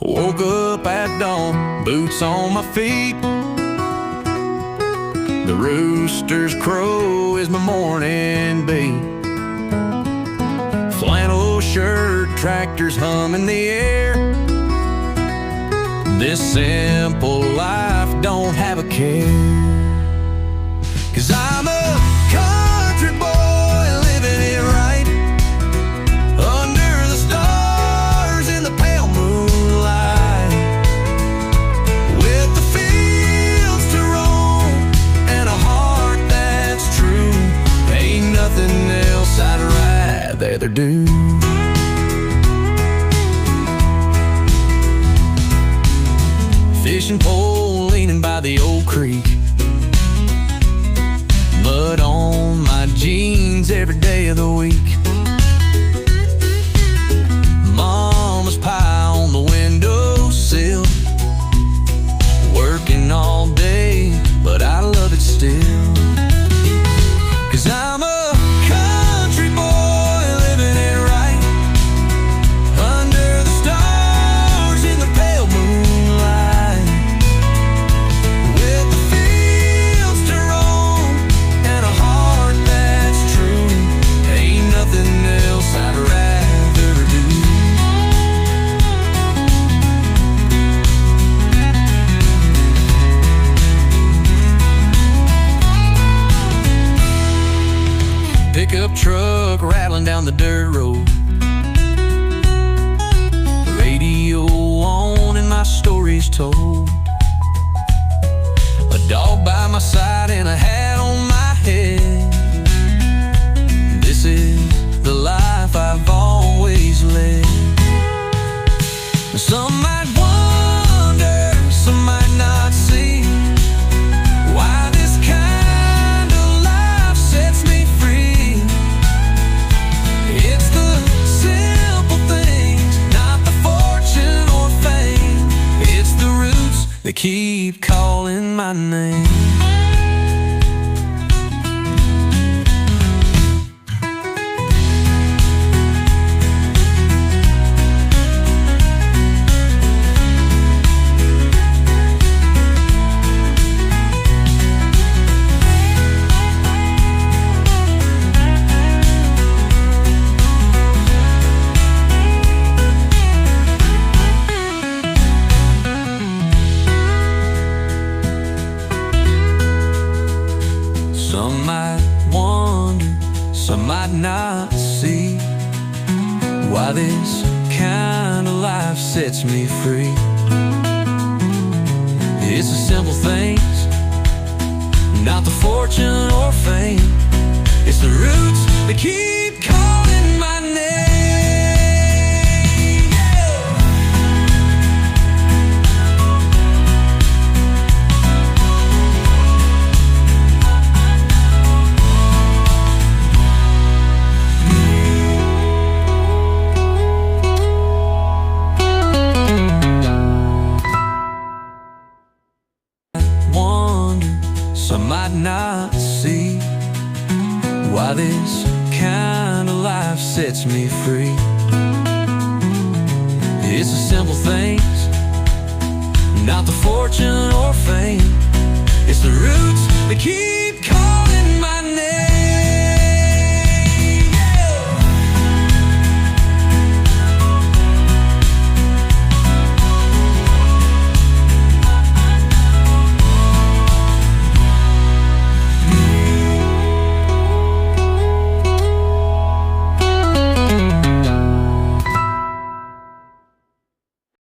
Woke up at dawn, boots on my feet. The rooster's crow is my morning beat. Flannel shirt, tractors hum in the air. This simple life don't have a care. 'Cause I'm a country boy living it right, under the stars in the pale moonlight, with the fields to roam and a heart that's true. Ain't nothing else I'd rather do. Fishing pole leaning by the old creek, mud on my jeans every day of the week. Mama's pie on the windowsill, working all day, but I love it still. 'Cause I'm a country boy living it right, under the stars in the pale moonlight, with the fields to roam and a heart that's true. Ain't nothing else I'd rather do. Pickup truck rattling down the dirt road, radio on and my stories told. A dog by my side and a hat on my head. This is the life I've always led. Some might wonder, some might not see, why this kind of life sets me free. It's the simple things, not the fortune or fame. It's the roots that keep calling my name. Some might wonder, some might not see, why this kind of life sets me free. It's the simple things, not the fortune or fame. It's the roots that keep calling my name. Some might not see, why this kind of life sets me free. It's the simple things, not the fortune or fame. It's the roots that keep